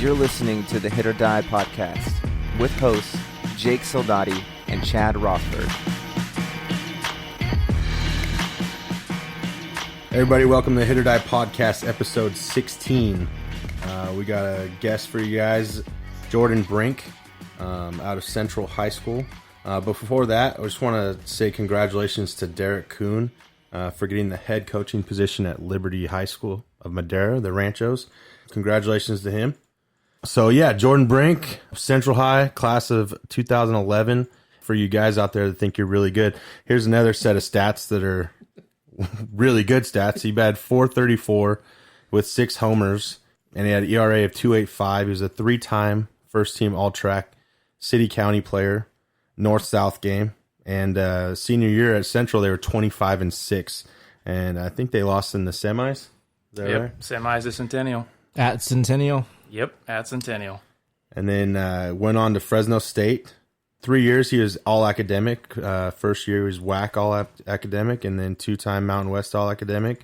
You're listening to the HIT.OR.DIE podcast with hosts Jake Soldati and Chad Rothberg. Everybody, welcome to the HIT.OR.DIE podcast, episode 16. We got a guest for you guys, Jordan Brink, out of Central High School. But before that, I just want to say congratulations to Derek Kuhn for getting the head coaching position at Liberty High School of Madera, the Ranchos. Congratulations to him. So yeah, Jordan Brink, Central High, class of 2011. For you guys out there that think you're really good, here's another set of stats that are really good stats. He batted .434 with 6 homers, and he had an ERA of 2.85. He was a 3-time first-team All-Track City-County player, North-South game. And senior year at Central, they were 25-6, and I think they lost in the semis. Is that right? Semis at Centennial. At Centennial? Yep, at Centennial. And then went on to Fresno State. 3 years he was all-academic. First year he was WAC all-academic, and then 2-time Mountain West all-academic.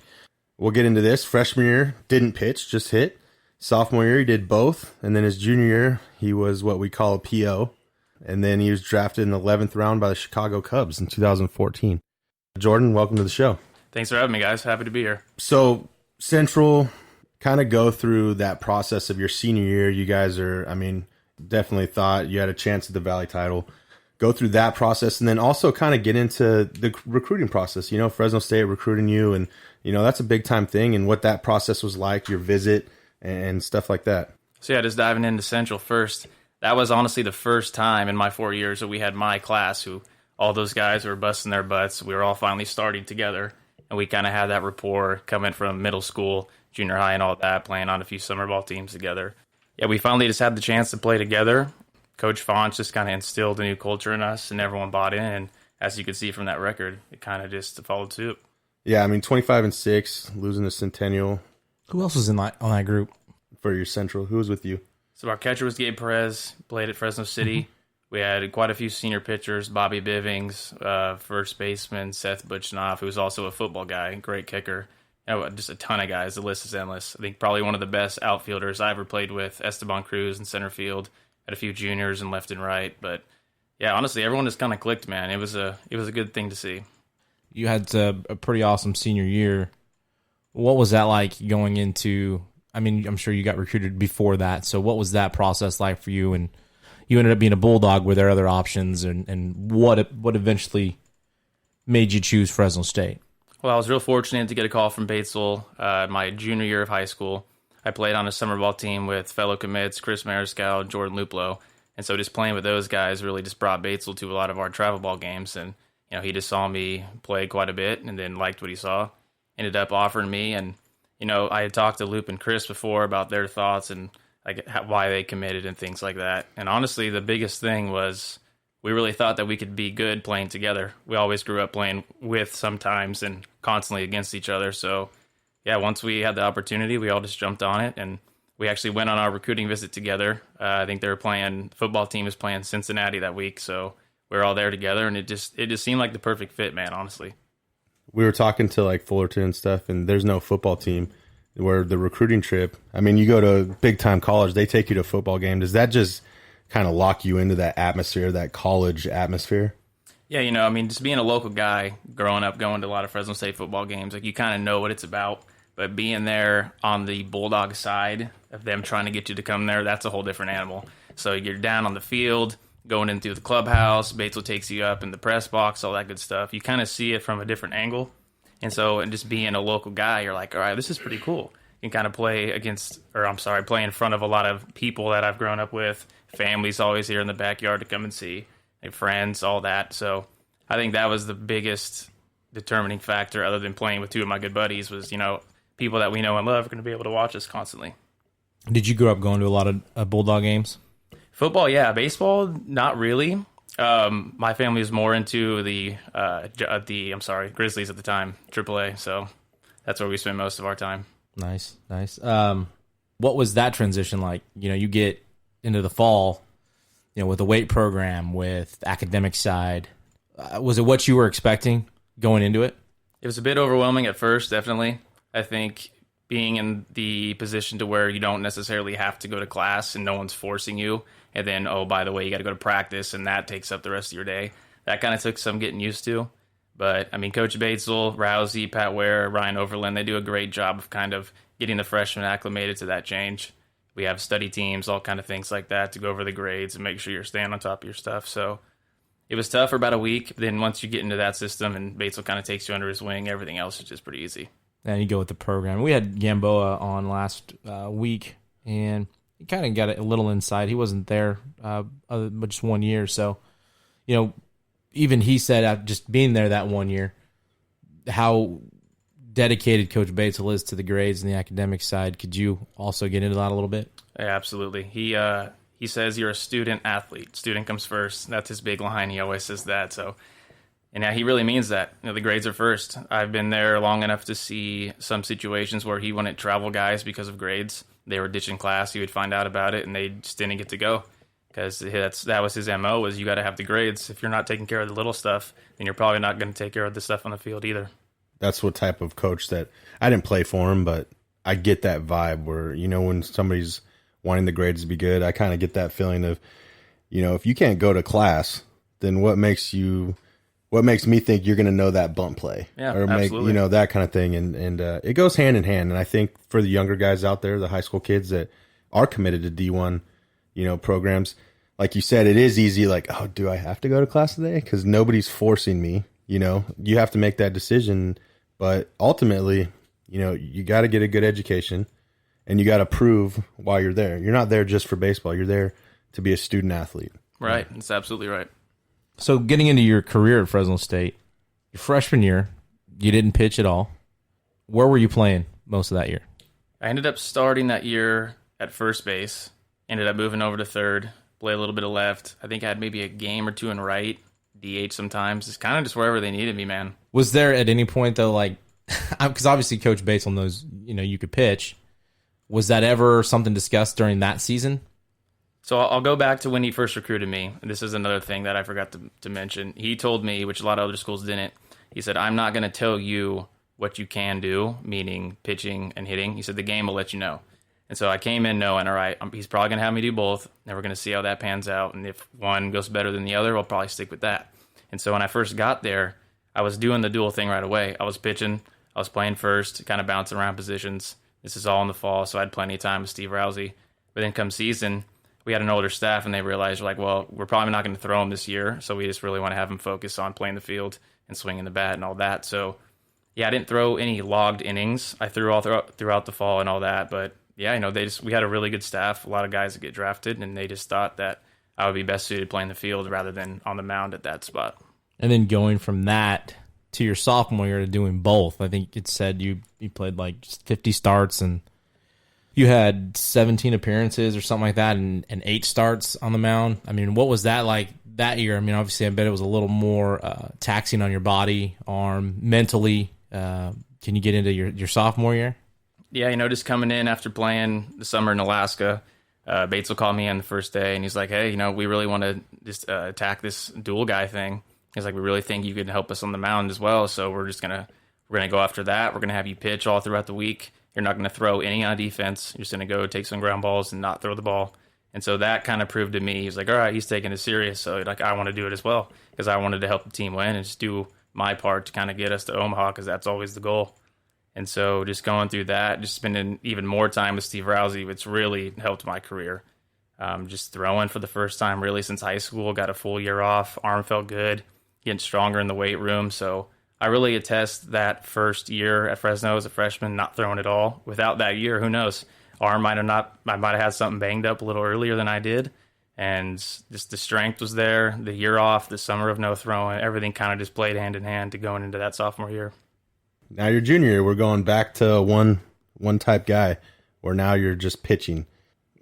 We'll get into this. Freshman year, didn't pitch, just hit. Sophomore year, he did both. And then his junior year, he was what we call a PO. And then he was drafted in the 11th round by the Chicago Cubs in 2014. Jordan, welcome to the show. Thanks for having me, guys. Happy to be here. So, Central, kind of go through that process of your senior year. You guys are, definitely thought you had a chance at the Valley title. Go through that process, and then also kind of get into the recruiting process. You know, Fresno State recruiting you, and, that's a big-time thing, and what that process was like, your visit, and stuff like that. So, yeah, just diving into Central first. That was honestly the first time in my 4 years that we had my class, who all those guys were busting their butts. We were all finally starting together, and we kind of had that rapport coming from middle school, junior high, and all that, playing on a few summer ball teams together. Yeah, we finally just had the chance to play together. Coach Fonch just kind of instilled a new culture in us, and everyone bought in. And as you can see from that record, it kind of just followed suit. Yeah, 25-6, losing to Centennial. Who else was on that group? For your Central, who was with you? So our catcher was Gabe Perez, played at Fresno City. We had quite a few senior pitchers, Bobby Bivings, first baseman, Seth Butchnoff, who was also a football guy, great kicker. Just a ton of guys. The list is endless. I think probably one of the best outfielders I ever played with, Esteban Cruz in center field. Had a few juniors in left and right. But, yeah, honestly, everyone just kind of clicked, man. It was a good thing to see. You had a pretty awesome senior year. What was that like going into – I'm sure you got recruited before that. So what was that process like for you? And you ended up being a Bulldog. Were there other options? And what eventually made you choose Fresno State? Well, I was real fortunate to get a call from Batesville my junior year of high school. I played on a summer ball team with fellow commits, Chris Mariscal and Jordan Luplo. And so just playing with those guys really just brought Batesville to a lot of our travel ball games. And, he just saw me play quite a bit and then liked what he saw. Ended up offering me. And, I had talked to Lupe and Chris before about their thoughts and why they committed and things like that. And honestly, the biggest thing was we really thought that we could be good playing together. We always grew up playing with sometimes and constantly against each other. So, yeah, once we had the opportunity, we all just jumped on it. And we actually went on our recruiting visit together. I think the football team was playing Cincinnati that week. So we were all there together, and it just seemed like the perfect fit, man, honestly. We were talking to Fullerton and stuff, and there's no football team where the recruiting trip, you go to big-time college, they take you to a football game. Does that just kind of lock you into that atmosphere, that college atmosphere? Yeah, just being a local guy, growing up, going to a lot of Fresno State football games, you kind of know what it's about. But being there on the Bulldog side of them trying to get you to come there, that's a whole different animal. So you're down on the field, going in through the clubhouse, Batesville takes you up in the press box, all that good stuff. You kind of see it from a different angle. And just being a local guy, you're like, all right, this is pretty cool. You can kind of play play in front of a lot of people that I've grown up with. Families always here in the backyard to come and see. And friends, all that. So I think that was the biggest determining factor, other than playing with two of my good buddies, was, people that we know and love are going to be able to watch us constantly. Did you grow up going to a lot of Bulldog games? Football, yeah. Baseball, not really. My family was more into the Grizzlies at the time, AAA. So that's where we spend most of our time. Nice. What was that transition like? You get into the fall, with the weight program, with academic side. Was it what you were expecting going into it? It was a bit overwhelming at first, definitely. I think being in the position to where you don't necessarily have to go to class and no one's forcing you. And then, oh, by the way, you got to go to practice and that takes up the rest of your day. That kind of took some getting used to. But, I mean, Coach Batesel, Rousey, Pat Ware, Ryan Overland, they do a great job of kind of getting the freshmen acclimated to that change. We have study teams, all kind of things like that to go over the grades and make sure you're staying on top of your stuff. So it was tough for about a week. But then once you get into that system and Batesel kind of takes you under his wing, everything else is just pretty easy. And you go with the program. We had Gamboa on last week, and he kind of got a little insight. He wasn't there but just 1 year. So, even he said just being there that 1 year, how dedicated Coach Batesel is to the grades and the academic side. Could you also get into that a little bit? Yeah, absolutely. He says you're a student athlete. Student comes first. That's his big line. He always says that. So, and yeah, he really means that. The grades are first. I've been there long enough to see some situations where he wouldn't travel guys because of grades. They were ditching class. He would find out about it, and they just didn't get to go because that was his MO, was you got to have the grades. If you're not taking care of the little stuff, then you're probably not going to take care of the stuff on the field either. That's what type of coach that I didn't play for him, but I get that vibe where, when somebody's wanting the grades to be good, I kind of get that feeling of, if you can't go to class, then what makes me think you're going to know that bump play? Yeah, or absolutely. that kind of thing. And it goes hand in hand. And I think for the younger guys out there, the high school kids that are committed to D1, programs, like you said, it is easy. Like, oh, do I have to go to class today? Because nobody's forcing me. You have to make that decision. But ultimately, you got to get a good education and you got to prove why you're there. You're not there just for baseball. You're there to be a student athlete. Right. That's absolutely right. So getting into your career at Fresno State, your freshman year, you didn't pitch at all. Where were you playing most of that year? I ended up starting that year at first base, ended up moving over to third, play a little bit of left. I think I had maybe a game or two in right, DH sometimes. It's kind of just wherever they needed me, man. Was there at any point, though, like, because obviously Coach Batesel knows, you could pitch. Was that ever something discussed during that season? So I'll go back to when he first recruited me. This is another thing that I forgot to mention. He told me, which a lot of other schools didn't, he said, I'm not going to tell you what you can do, meaning pitching and hitting. He said, the game will let you know. And so I came in knowing, all right, he's probably going to have me do both, and we're going to see how that pans out. And if one goes better than the other, I'll probably stick with that. And so when I first got there, I was doing the dual thing right away. I was pitching, I was playing first, kind of bouncing around positions. This is all in the fall, so I had plenty of time with Steve Rousey. But then come season, we had an older staff, and they realized, we're probably not going to throw him this year, so we just really want to have him focus on playing the field and swinging the bat and all that. So, yeah, I didn't throw any logged innings. I threw all throughout the fall and all that, but yeah, we had a really good staff, a lot of guys that get drafted, and they just thought that I would be best suited playing the field rather than on the mound at that spot. And then going from that to your sophomore year to doing both, I think it said you played like just 50 starts and you had 17 appearances or something like that and 8 starts on the mound. I mean, what was that like that year? I mean, obviously, I bet it was a little more taxing on your body, arm, mentally. Can you get into your sophomore year? Yeah, just coming in after playing the summer in Alaska, Bates will call me in the first day, and he's like, hey, we really want to just attack this dual guy thing. He's like, we really think you can help us on the mound as well, so we're gonna go after that. We're gonna have you pitch all throughout the week. You're not gonna throw any on defense. You're just gonna go take some ground balls and not throw the ball. And so that kind of proved to me, he's like, all right, he's taking it serious, so I want to do it as well because I wanted to help the team win and just do my part to kind of get us to Omaha because that's always the goal. And so just going through that, just spending even more time with Steve Rousey, it's really helped my career. Just throwing for the first time really since high school, got a full year off, arm felt good, getting stronger in the weight room. So I really attest that first year at Fresno as a freshman, not throwing at all. Without that year, who knows? I might have had something banged up a little earlier than I did. And just the strength was there, the year off, the summer of no throwing, everything kind of just played hand in hand to going into that sophomore year. Now your junior year, we're going back to one type guy where now you're just pitching.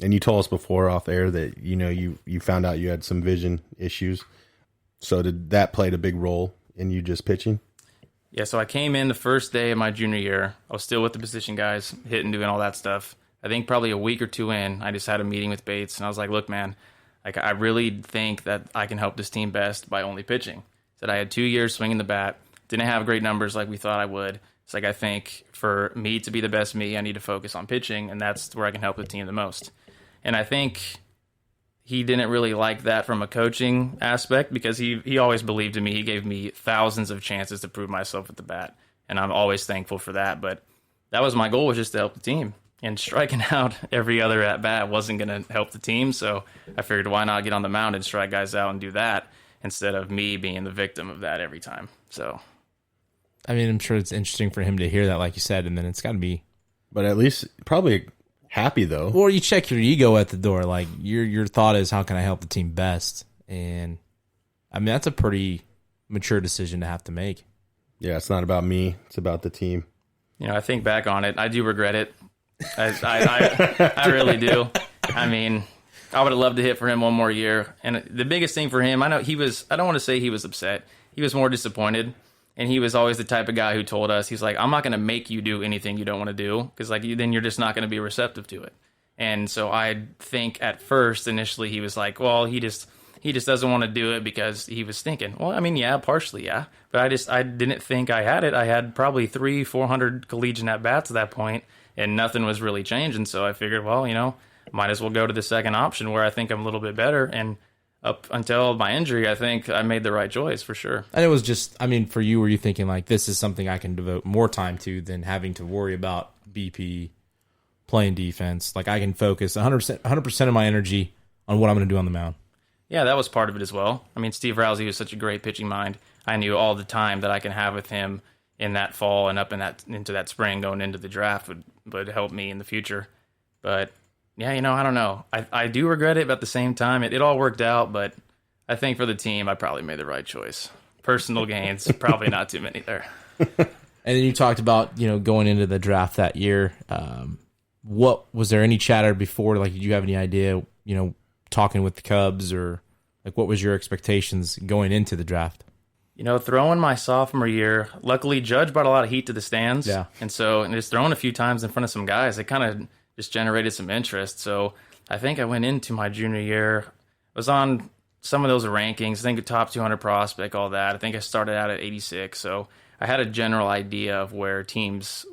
And you told us before off air that, you found out you had some vision issues. So did that play a big role in you just pitching? Yeah, so I came in the first day of my junior year. I was still with the position guys, hitting, doing all that stuff. I think probably a week or two in, I just had a meeting with Bates, and I was like, look, man, I really think that I can help this team best by only pitching. Said I had 2 years swinging the bat, didn't have great numbers like we thought I would, It's like, I think for me to be the best me, I need to focus on pitching, and that's where I can help the team the most. And I think he didn't really like that from a coaching aspect, because he always believed in me. He gave me thousands of chances to prove myself at the bat, and I'm always thankful for that. But that was my goal, was just to help the team. And striking out every other at-bat wasn't going to help the team, so I figured, why not get on the mound and strike guys out and do that instead of me being the victim of that every time. So, I mean, I'm sure it's interesting for him to hear that, like you said, and then it's got to be... But at least probably happy, though. Or you check your ego at the door. Like, your thought is, how can I help the team best? And, I mean, that's a pretty mature decision to have to make. Yeah, it's not about me. It's about the team. You know, I think back on it, I do regret it. I really do. I mean, I would have loved to hit for him one more year. And the biggest thing for him, I know he was, I don't want to say he was upset. He was more disappointed. And he was always the type of guy who told us, he's like, I'm not going to make you do anything you don't want to do, because like then you're just not going to be receptive to it. And so I think at first, initially, he was like, well, he just doesn't want to do it because he was thinking, well, I mean, yeah, partially, yeah. But I didn't think I had it. I had probably 300-400 collegiate at-bats at that point, and nothing was really changing. So I figured, well, you know, might as well go to the second option where I think I'm a little bit better. And up until my injury, I think I made the right choice for sure. And it was just, I mean, for you, were you thinking like, this is something I can devote more time to than having to worry about BP, playing defense? Like, I can focus 100% of my energy on what I'm going to do on the mound. Yeah, that was part of it as well. I mean, Steve Rousey was such a great pitching mind. I knew all the time that I can have with him in that fall and up in that into that spring going into the draft would help me in the future. But yeah, you know, I don't know. I do regret it, but at the same time, it all worked out. But I think for the team, I probably made the right choice. Personal gains, probably not too many there. And then you talked about, you know, going into the draft that year. What was there any chatter before? Like, did you have any idea, you know, talking with the Cubs, or like what was your expectations going into the draft? You know, throwing my sophomore year, luckily Judge brought a lot of heat to the stands. Yeah. And just throwing a few times in front of some guys, it kind of just generated some interest. So I think I went into my junior year, was on some of those rankings, I think a top 200 prospect, all that. I think I started out at 86. So I had a general idea of where teams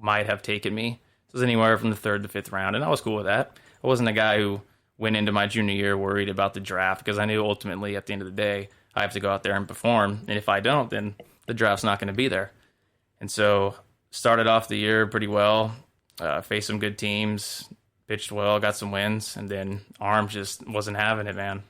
might have taken me. So it was anywhere from the 3rd to 5th round, and I was cool with that. I wasn't a guy who went into my junior year worried about the draft, because I knew ultimately at the end of the day, I have to go out there and perform. And if I don't, then the draft's not going to be there. And so started off the year pretty well, faced some good teams, pitched well, got some wins, and then arm just wasn't having it, man.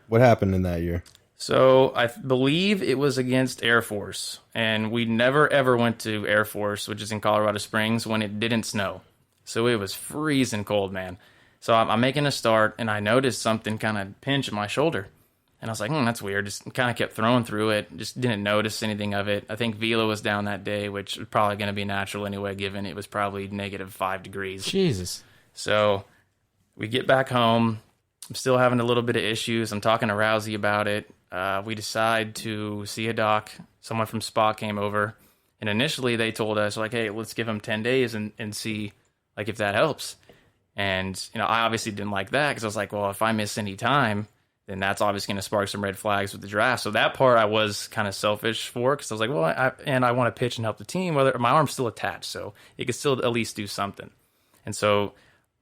What happened in that year? So I believe it was against Air Force, and we never ever went to Air Force, which is in Colorado Springs, when it didn't snow. So it was freezing cold, man. So I'm making a start, and I noticed something kind of pinch my shoulder. And I was like, that's weird. Just kind of kept throwing through it. Just didn't notice anything of it. I think velo was down that day, which was probably going to be natural anyway, given it was probably -5 degrees. Jesus. So we get back home. I'm still having a little bit of issues. I'm talking to Rousey about it. We decide to see a doc. Someone from Spa came over. And initially they told us, like, hey, let's give him 10 days and see like if that helps. And, you know, I obviously didn't like that, because I was like, well, if I miss any time, then that's obviously going to spark some red flags with the draft. So that part I was kind of selfish for, because I was like, well, I want to pitch and help the team. Whether my arm's still attached, so it could still at least do something. And so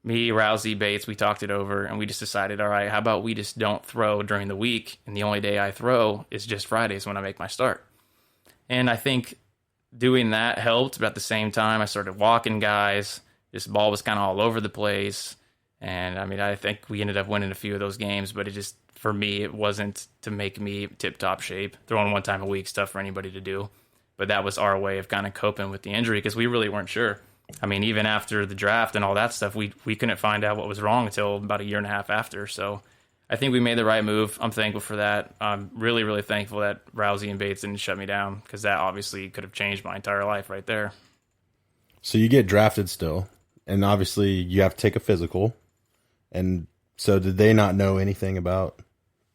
me, Rousey, Bates, we talked it over, and we just decided, all right, how about we just don't throw during the week, and the only day I throw is just Fridays when I make my start. And I think doing that helped, but at the same time, I started walking guys. This ball was kind of all over the place. And I mean, I think we ended up winning a few of those games, but it just, for me, it wasn't to make me tip-top shape. Throwing one time a week is tough for anybody to do. But that was our way of kind of coping with the injury, because we really weren't sure. I mean, even after the draft and all that stuff, we couldn't find out what was wrong until about a year and a half after. So I think we made the right move. I'm thankful for that. I'm really, really thankful that Rousey and Bates didn't shut me down, because that obviously could have changed my entire life right there. So you get drafted still, and obviously you have to take a physical. And so did they not know anything about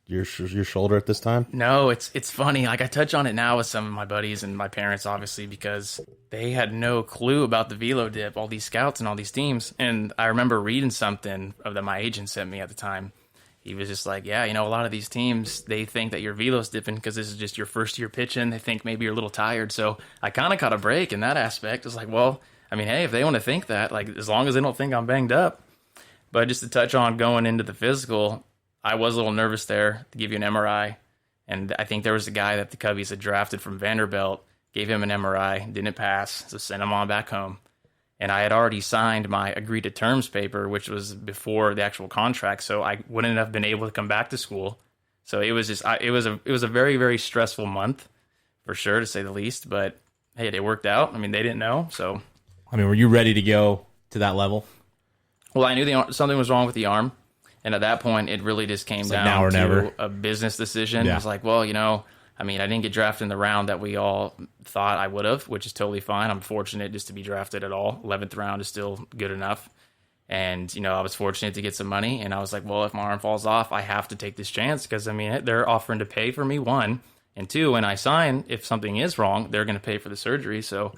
your shoulder at this time? No, it's funny. Like, I touch on it now with some of my buddies and my parents, obviously, because they had no clue about the velo dip, all these scouts and all these teams. And I remember reading something that my agent sent me at the time. he was just like, yeah, a lot of these teams, they think that your velo's dipping because this is just your first year pitching. They think maybe you're a little tired. So I kind of caught a break in that aspect. It's like, well, I mean, hey, if they want to think that, like, as long as they don't think I'm banged up. But just to touch on going into the physical, I was a little nervous there to give you an MRI. And I think there was a guy that the Cubbies had drafted from Vanderbilt, gave him an MRI, didn't pass, so sent him on back home. And I had already signed my agreed to terms paper, which was before the actual contract, so I wouldn't have been able to come back to school. So it was just it was a very, very stressful month, for sure, to say the least. But hey, it worked out. I mean, they didn't know. So I mean, were you ready to go to that level? Well, I knew something was wrong with the arm, and at that point, it really just came down now or to never. a business decision. Yeah. It was like, well, I mean, I didn't get drafted in the round that we all thought I would have, which is totally fine. I'm fortunate just to be drafted at all. 11th round is still good enough. And, I was fortunate to get some money. And I was like, well, if my arm falls off, I have to take this chance because, I mean, they're offering to pay for me, one. And two, when I sign, if something is wrong, they're going to pay for the surgery. So,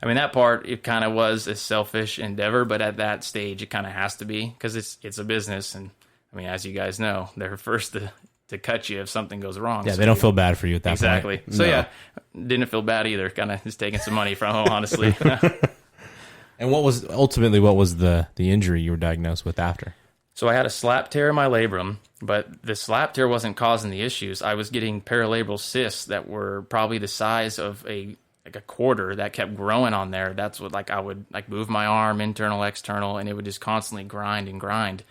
I mean, that part, it kind of was a selfish endeavor. But at that stage, it kind of has to be because it's a business. And, I mean, as you guys know, they're first to cut you if something goes wrong. Yeah, so they don't feel bad for you at that exactly. point. So yeah, didn't feel bad either. Kind of just taking some money from him, honestly. And what was the injury you were diagnosed with after? So I had a slap tear in my labrum, but the slap tear wasn't causing the issues. I was getting paralabral cysts that were probably the size of a quarter that kept growing on there. That's what I would move my arm internal, external, and it would just constantly grind and grind.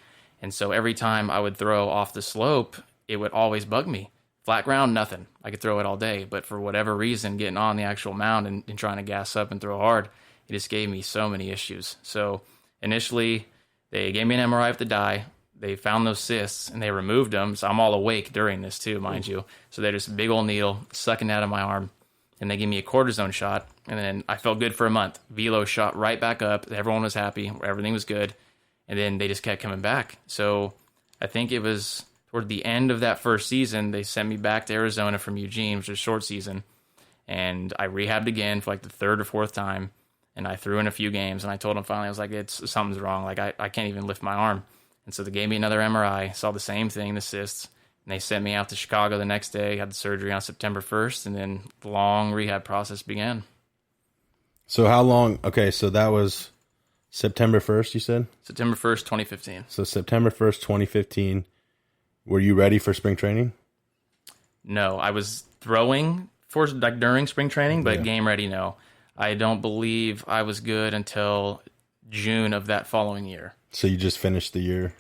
And so every time I would throw off the slope, it would always bug me. Flat ground, nothing. I could throw it all day. But for whatever reason, getting on the actual mound and trying to gas up and throw hard, it just gave me so many issues. So initially, they gave me an MRI of the die. They found those cysts, and they removed them. So I'm all awake during this, too, mind you. So they're just a big old needle sucking out of my arm. And they gave me a cortisone shot. And then I felt good for a month. Velo shot right back up. Everyone was happy. Everything was good. And then they just kept coming back. So I think it was toward the end of that first season, they sent me back to Arizona from Eugene, which was a short season. And I rehabbed again for the third or fourth time. And I threw in a few games. And I told them finally, I was like, something's wrong. I can't even lift my arm. And so they gave me another MRI, saw the same thing, the cysts. And they sent me out to Chicago the next day, had the surgery on September 1st. And then the long rehab process began. So how long? Okay, so that was September 1st, you said? September 1st, 2015. So September 1st, 2015. Were you ready for spring training? No, I was throwing for during spring training, but game ready, no. I don't believe I was good until June of that following year. So you just finished the year?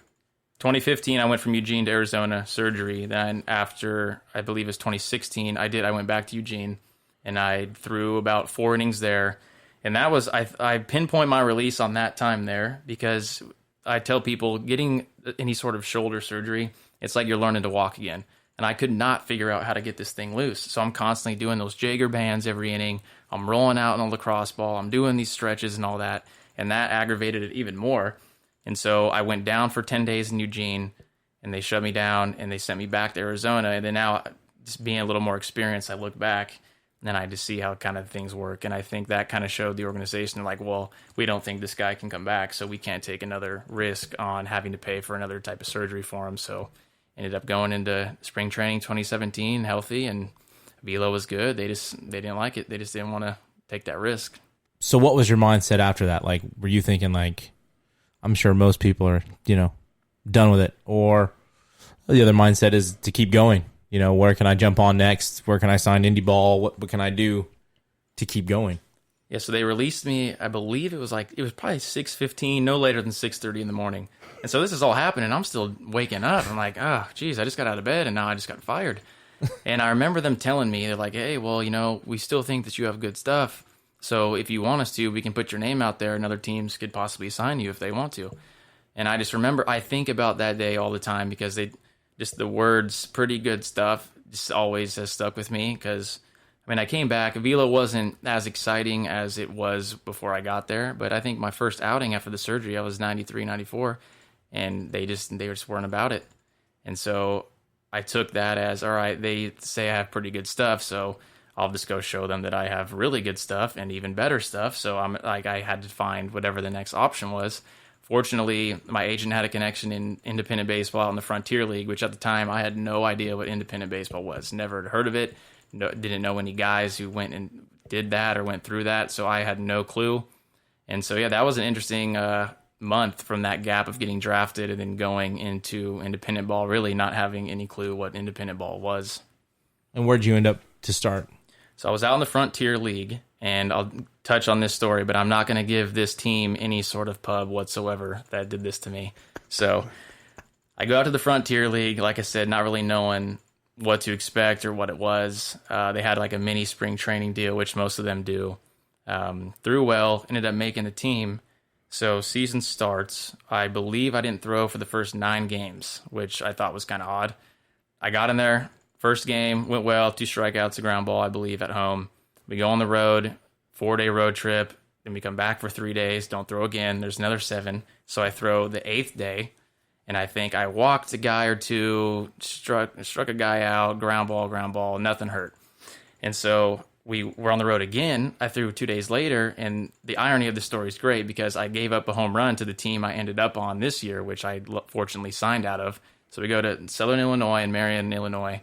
2015, I went from Eugene to Arizona, surgery. Then after, I believe it was 2016, I went back to Eugene, and I threw about 4 innings there. And that was, I pinpoint my release on that time there because I tell people getting any sort of shoulder surgery, it's like you're learning to walk again. And I could not figure out how to get this thing loose. So I'm constantly doing those Jaeger bands every inning. I'm rolling out on a lacrosse ball. I'm doing these stretches and all that. And that aggravated it even more. And so I went down for 10 days in Eugene, and they shut me down, and they sent me back to Arizona. And then now, just being a little more experienced, I look back, and I just see how kind of things work. And I think that kind of showed the organization, well, we don't think this guy can come back, so we can't take another risk on having to pay for another type of surgery for him. So ended up going into spring training 2017 healthy, and velo was good. They didn't like it. They just didn't want to take that risk. So what was your mindset after that? Were you thinking I'm sure most people are, done with it, or the other mindset is to keep going? Where can I jump on next? Where can I sign indie ball? What can I do to keep going? Yeah, so they released me, I believe it was probably 6:15, no later than 6:30 in the morning. And so this is all happening. I'm still waking up. I'm like, geez, I just got out of bed and now I just got fired. And I remember them telling me, they're like, hey, well, we still think that you have good stuff. So if you want us to, we can put your name out there and other teams could possibly sign you if they want to. And I just remember, I think about that day all the time because the words, pretty good stuff, just always has stuck with me because, I came back. Velo wasn't as exciting as it was before I got there, but I think my first outing after the surgery, I was 93, 94, and they just weren't about it. And so I took that as, all right, they say I have pretty good stuff, so I'll just go show them that I have really good stuff and even better stuff. So I had to find whatever the next option was fortunately, my agent had a connection in independent baseball out in the Frontier League, which at the time I had no idea what independent baseball was. Never had heard of it. No, didn't know any guys who went and did that or went through that, so I had no clue. And so, yeah, that was an interesting month from that gap of getting drafted and then going into independent ball, really not having any clue what independent ball was. And where'd you end up to start? So I was out in the Frontier League, and I'll touch on this story, but I'm not going to give this team any sort of pub whatsoever that did this to me. So I go out to the Frontier League, like I said, not really knowing what to expect or what it was. They had like a mini spring training deal, which most of them do. Threw well, ended up making the team. So season starts. I believe I didn't throw for the first 9 games, which I thought was kind of odd. I got in there. First game went well, 2 strikeouts, a ground ball, I believe, at home. We go on the road, 4-day road trip. Then we come back for 3 days, don't throw again. There's another 7. So I throw the 8th day, and I think I walked a guy or two, struck a guy out, ground ball, nothing hurt. And so we were on the road again. I threw 2 days later, and the irony of the story is great because I gave up a home run to the team I ended up on this year, which I fortunately signed out of. So we go to Southern Illinois and Marion, Illinois,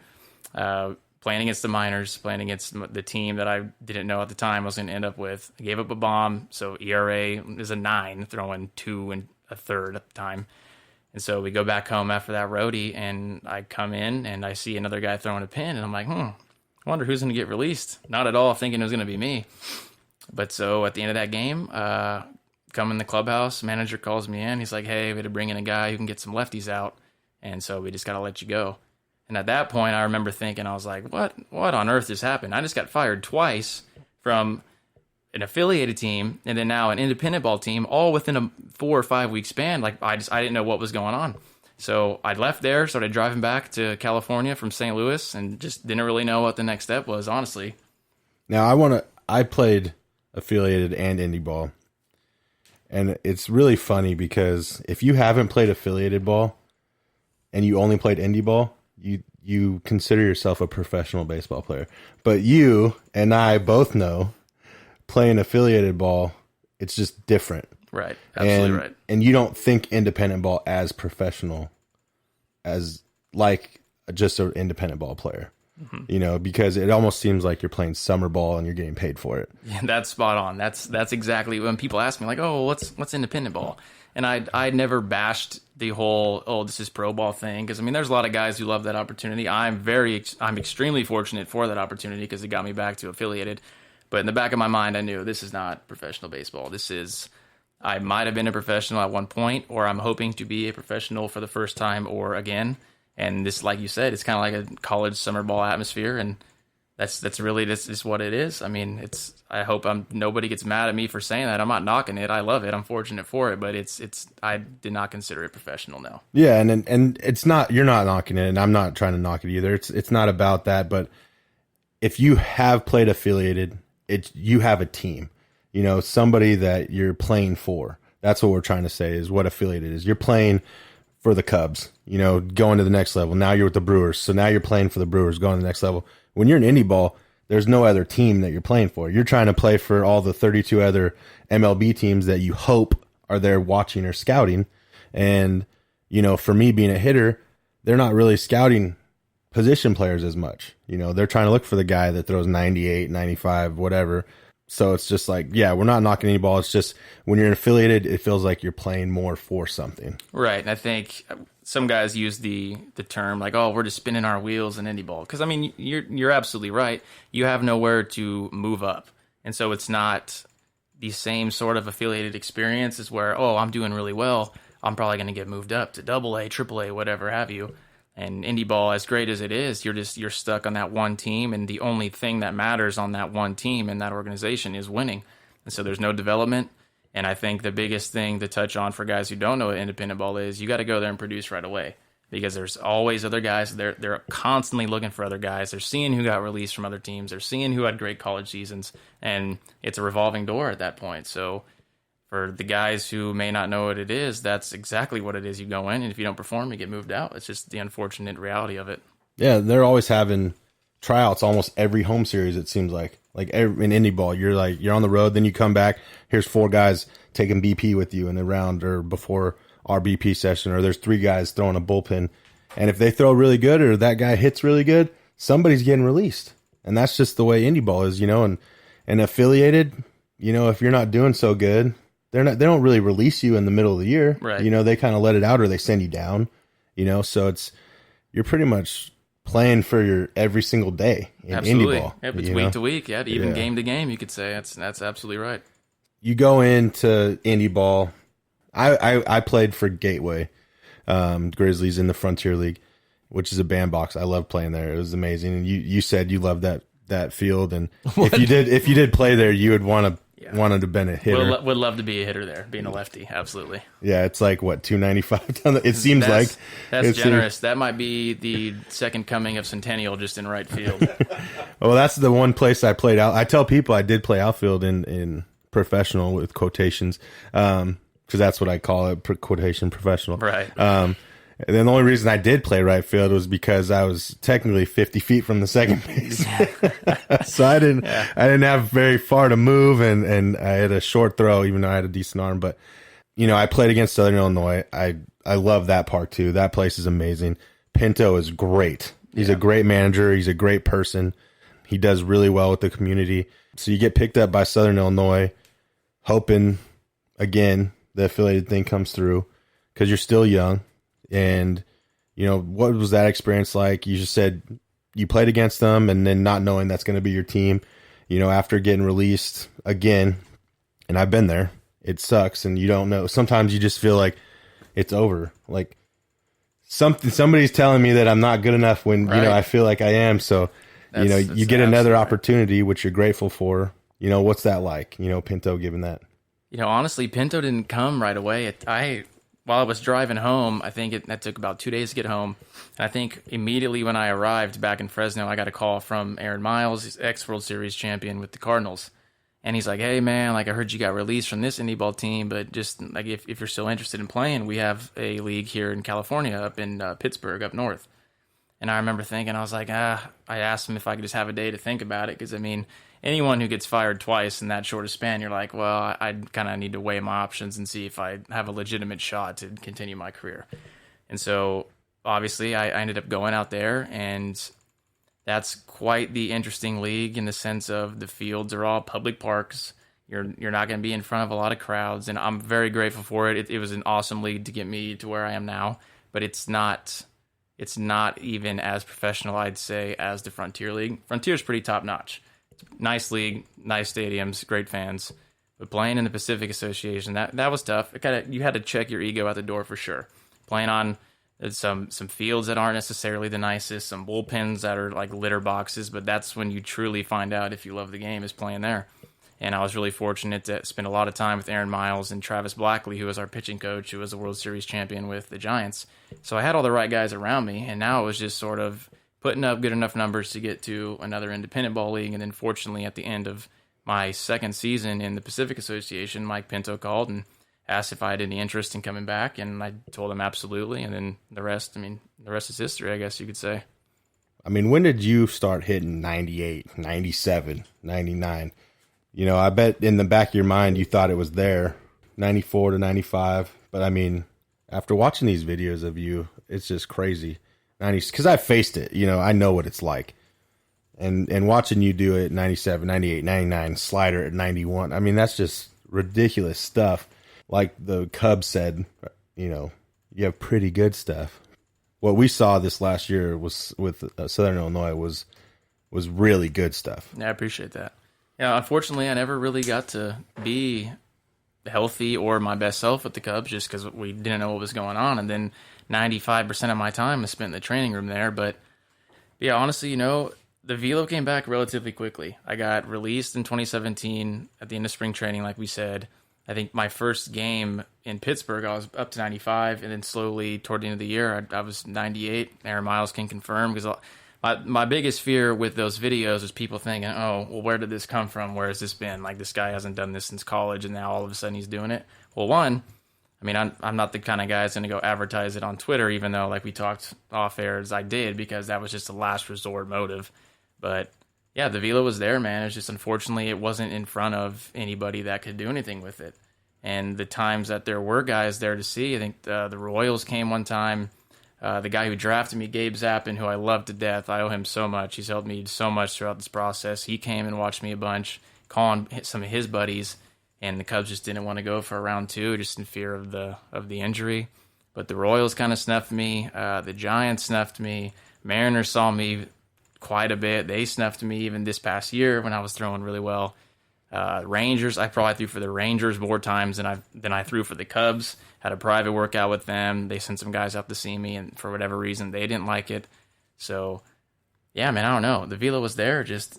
playing against the minors, playing against the team that I didn't know at the time I was going to end up with. I gave up a bomb, so ERA is a 9, throwing 2 1/3 at the time. And so we go back home after that roadie, and I come in, and I see another guy throwing a pin, and I'm like, I wonder who's going to get released. Not at all thinking it was going to be me. But so at the end of that game, come in the clubhouse, manager calls me in. He's like, hey, we had to bring in a guy who can get some lefties out, and so we just got to let you go. And at that point, I remember thinking, I was like, what on earth just happened? I just got fired twice from an affiliated team and then now an independent ball team, all within a 4 or 5 week span. Like I didn't know what was going on. So I left there, started driving back to California from St. Louis, and just didn't really know what the next step was, honestly. Now I played affiliated and indie ball. And it's really funny because if you haven't played affiliated ball and you only played indie ball, you consider yourself a professional baseball player. But you and I both know playing affiliated ball, it's just different. Right. Absolutely right. And you don't think independent ball as professional as like just an independent ball player. Mm-hmm. You know, because it almost seems like you're playing summer ball and you're getting paid for it. Yeah, that's spot on. That's exactly when people ask me like, "Oh, what's independent ball?" And I never bashed the whole, "Oh, this is pro ball" thing, because I mean, there's a lot of guys who love that opportunity. I'm extremely fortunate for that opportunity because it got me back to affiliated. But in the back of my mind, I knew this is not professional baseball. I might have been a professional at one point, or I'm hoping to be a professional for the first time or again. And this, like you said, it's kind of like a college summer ball atmosphere, and that's what it is. I mean, I hope nobody gets mad at me for saying that. I'm not knocking it. I love it. I'm fortunate for it, but I did not consider it professional now. Yeah, and it's not, you're not knocking it, and I'm not trying to knock it either. It's not about that, but if you have played affiliated, you have a team. You know, somebody that you're playing for. That's what we're trying to say is what affiliated is. You're playing for the Cubs, you know, going to the next level. Now you're with the Brewers. So now you're playing for the Brewers, going to the next level. When you're in indie ball, there's no other team that you're playing for. You're trying to play for all the 32 other MLB teams that you hope are there watching or scouting. And, you know, for me being a hitter, they're not really scouting position players as much. You know, they're trying to look for the guy that throws 98, 95, whatever. So it's just like, yeah, we're not knocking any ball. It's just when you're affiliated, it feels like you're playing more for something. Right. And I think some guys use the term like, oh, we're just spinning our wheels in indie ball. Because, I mean, you're absolutely right. You have nowhere to move up. And so it's not the same sort of affiliated experience as where, oh, I'm doing really well. I'm probably going to get moved up to AA, AAA, whatever have you. And indie ball, as great as it is, you're stuck on that one team, and the only thing that matters on that one team and that organization is winning. And so there's no development. And I think the biggest thing to touch on for guys who don't know what independent ball is, you got to go there and produce right away, because there's always other guys. They're constantly looking for other guys. They're seeing who got released from other teams. They're seeing who had great college seasons, and it's a revolving door at that point. So for the guys who may not know what it is, that's exactly what it is. You go in, and if you don't perform, you get moved out. It's just the unfortunate reality of it. Yeah, they're always having tryouts almost every home series. It seems like in indie ball, you're on the road, then you come back. Here's 4 guys taking BP with you in the round or before our BP session, or there's 3 guys throwing a bullpen, and if they throw really good or that guy hits really good, somebody's getting released, and that's just the way indie ball is, and affiliated. If you're not doing so good, they don't really release you in the middle of the year. Right. They kind of let it out or they send you down. So you're pretty much playing for your every single day in Absolutely. indie ball. Yep, it's week to week. Yeah, even game to game, you could say. That's absolutely right. You go into indie ball. I played for Gateway Grizzlies in the Frontier League, which is a bandbox. I love playing there. It was amazing. And you said you loved that field, and if you did play there, you would wanted to have been a hitter. Would love to be a hitter there, being a lefty. Absolutely. Yeah, it's like what, 295 down it seems like. That's generous. That might be the second coming of Centennial just in right field. Well, that's the one place I played out. I tell people I did play outfield in professional with quotations, because that's what I call it, quotation professional. Right. And then the only reason I did play right field was because I was technically 50 feet from the second base. So I didn't have very far to move, and I had a short throw, even though I had a decent arm. But, I played against Southern Illinois. I love that part too. That place is amazing. Pinto is great. He's a great manager. He's a great person. He does really well with the community. So you get picked up by Southern Illinois, hoping, again, the affiliated thing comes through because you're still young. And, what was that experience like? You just said you played against them and then not knowing that's going to be your team, after getting released again. And I've been there. It sucks. And you don't know. Sometimes you just feel like it's over. Like somebody's telling me that I'm not good enough when, I feel like I am. So, you get another opportunity, which you're grateful for. What's that like? Pinto giving that. Honestly, Pinto didn't come right away. While I was driving home, I think that took about 2 days to get home. And I think immediately when I arrived back in Fresno, I got a call from Aaron Miles, ex-World Series champion with the Cardinals. And he's like, hey, man, I heard you got released from this indie ball team, but just if you're still interested in playing, we have a league here in California up in Pittsburgh, up north. And I remember thinking, I was like, I asked him if I could just have a day to think about it. Because, anyone who gets fired twice in that short a span, you're like, well, I kind of need to weigh my options and see if I have a legitimate shot to continue my career. And so, obviously, I ended up going out there, and that's quite the interesting league in the sense of the fields are all public parks. You're not going to be in front of a lot of crowds, and I'm very grateful for it. It was an awesome league to get me to where I am now, but it's not even as professional, I'd say, as the Frontier League. Frontier's pretty top-notch. Nice league, nice stadiums, great fans. But playing in the Pacific Association, that was tough. You had to check your ego at the door for sure. Playing on some fields that aren't necessarily the nicest, some bullpens that are like litter boxes, but that's when you truly find out if you love the game, is playing there. And I was really fortunate to spend a lot of time with Aaron Miles and Travis Blackley, who was our pitching coach, who was a World Series champion with the Giants. So I had all the right guys around me, and now it was just sort of putting up good enough numbers to get to another independent ball league. And then fortunately, at the end of my second season in the Pacific Association, Mike Pinto called and asked if I had any interest in coming back, and I told him absolutely. And then the rest is history, I guess you could say. When did you start hitting 98, 97, 99? I bet in the back of your mind you thought it was there, 94 to 95. But after watching these videos of you, it's just crazy. 90s, because I've faced it, I know what it's like. And watching you do it 97, 98, 99, slider at 91, that's just ridiculous stuff. Like the Cubs said, you have pretty good stuff. What we saw this last year was with Southern Illinois was really good stuff. Yeah, I appreciate that. Yeah, unfortunately, I never really got to be healthy or my best self with the Cubs just because we didn't know what was going on. And then 95% of my time was spent in the training room there. But yeah, honestly, the velo came back relatively quickly. I got released in 2017 at the end of spring training, like we said. I think my first game in Pittsburgh, I was up to 95, and then slowly toward the end of the year, I was 98. Aaron Miles can confirm, because my biggest fear with those videos was people thinking, oh, well, where did this come from? Where has this been? Like, this guy hasn't done this since college, and now all of a sudden he's doing it. Well, one, I'm not the kind of guy that's going to go advertise it on Twitter, even though, like we talked off air, as I did, because that was just a last resort motive. But yeah, the velo was there, man. It's just unfortunately it wasn't in front of anybody that could do anything with it. And the times that there were guys there to see, I think the Royals came one time. The guy who drafted me, Gabe Zappin, who I love to death. I owe him so much. He's helped me so much throughout this process. He came and watched me a bunch, calling some of his buddies, and the Cubs just didn't want to go for round 2, just in fear of the injury. But the Royals kind of snuffed me. The Giants snuffed me. Mariners saw me quite a bit. They snuffed me even this past year when I was throwing really well. Rangers, I probably threw for the Rangers more times than I threw for the Cubs. Had a private workout with them. They sent some guys out to see me, and for whatever reason, they didn't like it. So, yeah, man, I don't know. The velo was there. Just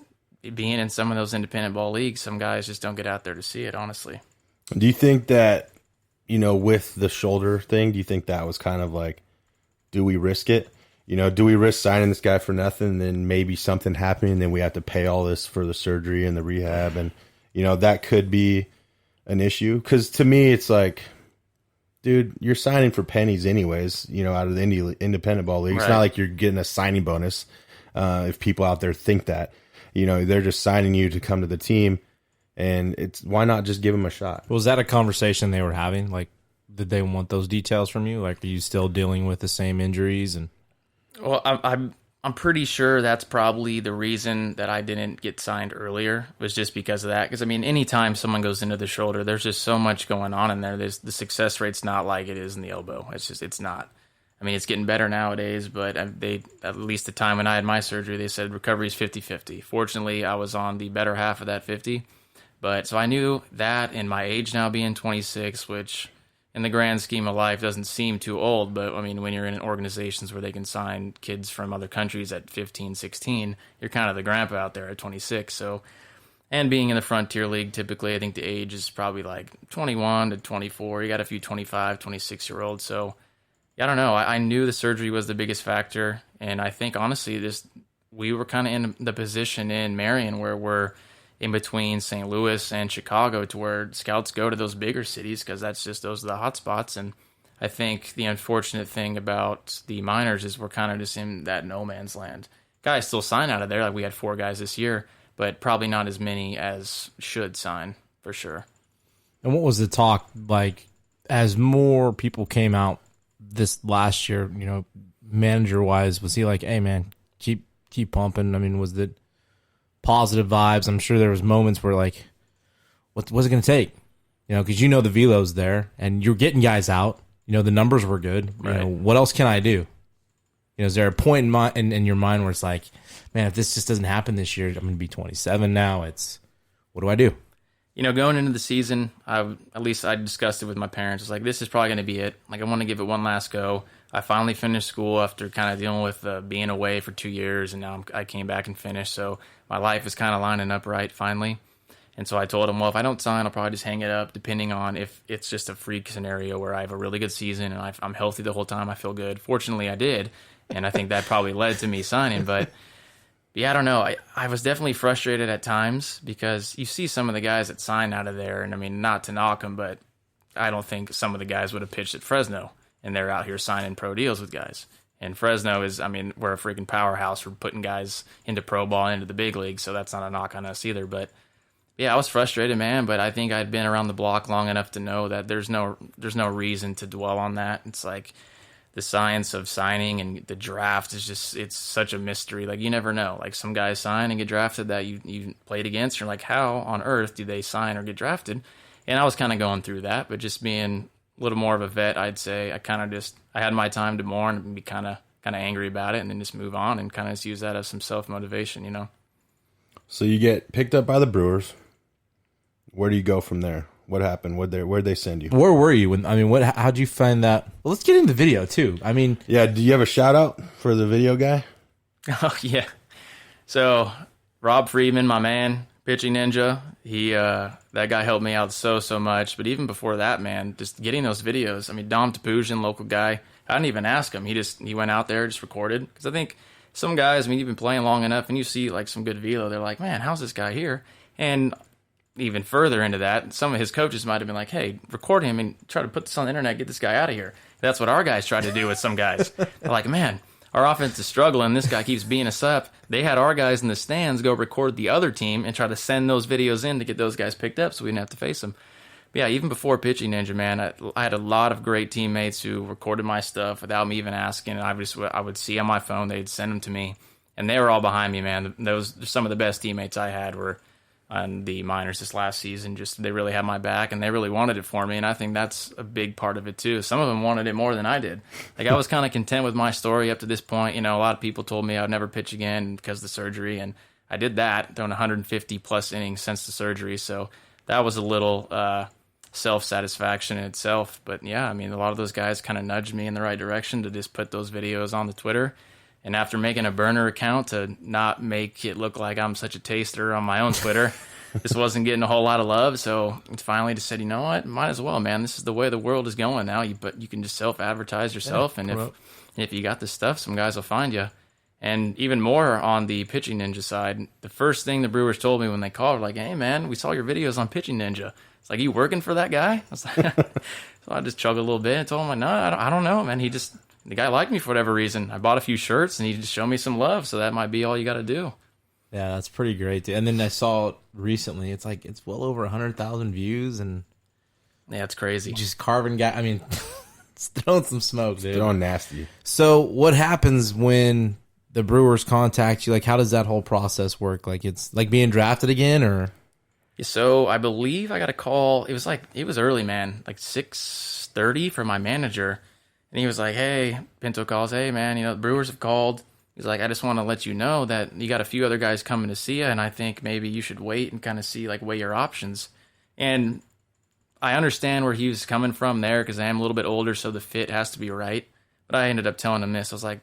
being in some of those independent ball leagues, some guys just don't get out there to see it, honestly. Do you think that, with the shoulder thing, do you think that was kind of like, do we risk it? Do we risk signing this guy for nothing, and then maybe something happening, and then we have to pay all this for the surgery and the rehab, and that could be an issue? Because to me, it's like, dude, you're signing for pennies anyways, out of the independent ball league. Right. It's not like you're getting a signing bonus if people out there think that. They're just signing you to come to the team, and why not just give them a shot? Was that a conversation they were having? Like, did they want those details from you? Like, are you still dealing with the same injuries? And well, I'm pretty sure that's probably the reason that I didn't get signed earlier, was just because of that. Because, anytime someone goes into the shoulder, there's just so much going on in there. The success rate's not like it is in the elbow. It's not. It's getting better nowadays, but at least the time when I had my surgery, they said recovery is 50-50. Fortunately, I was on the better half of that 50. But so I knew that, and my age now being 26, which in the grand scheme of life doesn't seem too old, but when you're in organizations where they can sign kids from other countries at 15, 16, you're kind of the grandpa out there at 26. So, and being in the Frontier League, typically I think the age is probably like 21 to 24. You got a few 25, 26-year-olds. So, yeah, I don't know. I knew the surgery was the biggest factor, and I think honestly, we were kind of in the position in Marion where we're in between St. Louis and Chicago, to where scouts go to those bigger cities because those are the hot spots. And I think the unfortunate thing about the minors is we're kind of just in that no man's land. Guys still sign out of there. Like, we had 4 guys this year, but probably not as many as should sign, for sure. And what was the talk like as more people came out this last year, manager-wise? Was he like, hey, man, keep pumping? Was it positive vibes? I'm sure there was moments where, like, what's it going to take? Because the velo's there, and you're getting guys out. The numbers were good. Right. What else can I do? Is there a point in your mind where it's like, man, if this just doesn't happen this year, I'm going to be 27 now. What do I do? Going into the season, at least I discussed it with my parents. It's like, this is probably going to be it. Like, I want to give it one last go. I finally finished school after kind of dealing with being away for 2 years, and now I came back and finished. So my life is kind of lining up right finally. And so I told him, well, if I don't sign, I'll probably just hang it up, depending on if it's just a freak scenario where I have a really good season and I'm healthy the whole time, I feel good. Fortunately, I did, and I think that probably led to me signing. But yeah, I don't know. I was definitely frustrated at times because you see some of the guys that sign out of there, and not to knock them, but I don't think some of the guys would have pitched at Fresno, and they're out here signing pro deals with guys. And Fresno is, we're a freaking powerhouse for putting guys into pro ball, into the big league, so that's not a knock on us either. But yeah, I was frustrated, man, but I think I'd been around the block long enough to know that there's no reason to dwell on that. It's like the science of signing and the draft is just, it's such a mystery. Like, you never know. Like, some guys sign and get drafted that you played against. You're like, how on earth do they sign or get drafted? And I was kind of going through that, but just being a little more of a vet, I'd say I had my time to mourn and be kind of angry about it, and then just move on and kind of use that as some self-motivation, So you get picked up by the Brewers. Where do you go from there? What happened? Where'd they send you? Where were you? How'd you find that? Well, let's get into the video too. Yeah. Do you have a shout out for the video guy? Oh yeah. So Rob Friedman, my man, pitching ninja. He that guy helped me out so much. But even before that, man, just getting those videos. Dom Tapusian, local guy. I didn't even ask him. He went out there, just recorded. Because I think some guys, you've been playing long enough, and you see like some good velo. They're like, man, how's this guy here? And even further into that, some of his coaches might have been like, hey, record him and try to put this on the internet, get this guy out of here. That's what our guys tried to do with some guys. They're like, man, our offense is struggling. This guy keeps beating us up. They had our guys in the stands go record the other team and try to send those videos in to get those guys picked up so we didn't have to face them. But yeah, even before Pitching Ninja, man, I had a lot of great teammates who recorded my stuff without me even asking. And I would see on my phone, they'd send them to me. And they were all behind me, man. Those some of the best teammates I had were on the minors this last season. Just they really had my back, and they really wanted it for me. And I think that's a big part of it too. Some of them wanted it more than I did. Like I was kind of content with my story up to this point. You know, a lot of people told me I would never pitch again because of the surgery, and I did that, thrown 150 plus innings since the surgery. So that was a little self-satisfaction in itself. But yeah, I mean, a lot of those guys kind of nudged me in the right direction to just put those videos on the Twitter. And after making a burner account to not make it look like I'm such a taster on my own Twitter, this wasn't getting a whole lot of love. So finally just said, you know what, might as well, man. This is the way the world is going now. But you can just self-advertise yourself. And if you got this stuff, some guys will find you. And even more on the Pitching Ninja side, the first thing the Brewers told me when they called, were like, hey, man, we saw your videos on Pitching Ninja. It's like, you working for that guy? I was like, so I just chugged a little bit and told him, like, no, I don't know, man. The guy liked me for whatever reason. I bought a few shirts, and he just showed me some love, so that might be all you got to do. Yeah, that's pretty great, dude. And then I saw recently, it's well over 100,000 views, and yeah, it's crazy. Just carving guy. I mean, it's throwing some smoke, dude. Throwing nasty. So what happens when the Brewers contact you? Like, how does that whole process work? Like, it's like being drafted again, or? So I believe I got a call. It was early, man, like 6:30 from my manager. And he was like, hey, Pinto calls, hey, man, the Brewers have called. He's like, I just want to let you know that you got a few other guys coming to see you, and I think maybe you should wait and kind of see, weigh your options. And I understand where he was coming from there because I am a little bit older, so the fit has to be right. But I ended up telling him this. I was like,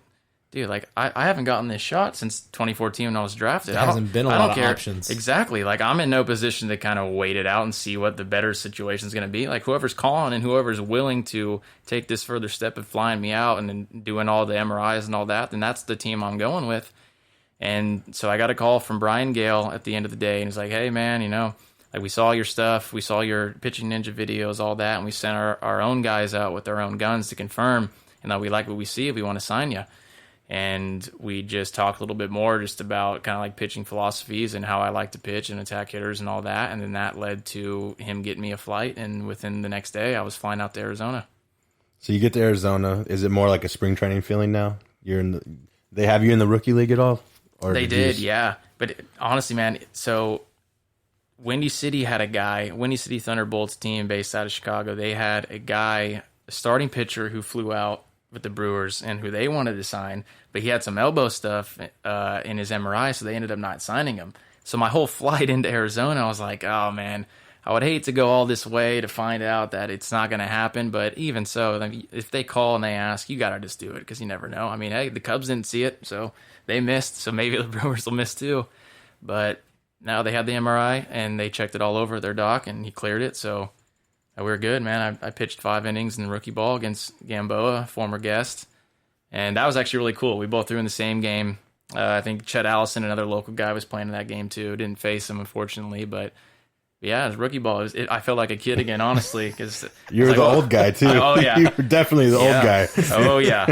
dude, I haven't gotten this shot since 2014 when I was drafted. There hasn't been a lot of options. Exactly. I'm in no position to kind of wait it out and see what the better situation is going to be. Whoever's calling and whoever's willing to take this further step of flying me out and then doing all the MRIs and all that, then that's the team I'm going with. And so I got a call from Brian Gale at the end of the day, and he's like, hey, man, we saw your stuff. We saw your Pitching Ninja videos, all that, and we sent our own guys out with their own guns to confirm, and that we like what we see. We want to sign you. And we just talked a little bit more just about kind of pitching philosophies and how I like to pitch and attack hitters and all that. And then that led to him getting me a flight. And within the next day, I was flying out to Arizona. So you get to Arizona. Is it more like a spring training feeling now? They have you in the rookie league at all? Or they did, yeah. But honestly, man, so Windy City had a guy, Windy City Thunderbolts team based out of Chicago. They had a guy, a starting pitcher who flew out with the Brewers and who they wanted to sign, but he had some elbow stuff in his MRI, so they ended up not signing him. So my whole flight into Arizona, I was like, oh man, I would hate to go all this way to find out that it's not going to happen, but even so, if they call and they ask, you got to just do it because you never know. I mean, hey, the Cubs didn't see it, so they missed, so maybe the Brewers will miss too. But now they had the MRI, and they checked it all over their doc, and he cleared it, so we were good, man. I pitched 5 innings in rookie ball against Gamboa, former guest, and that was actually really cool. We both threw in the same game. I think Chet Allison, another local guy, was playing in that game too. Didn't face him, unfortunately, but yeah, it was rookie ball. I felt like a kid again, honestly, because you're the old guy too. Oh yeah, you were definitely the old guy. Oh yeah.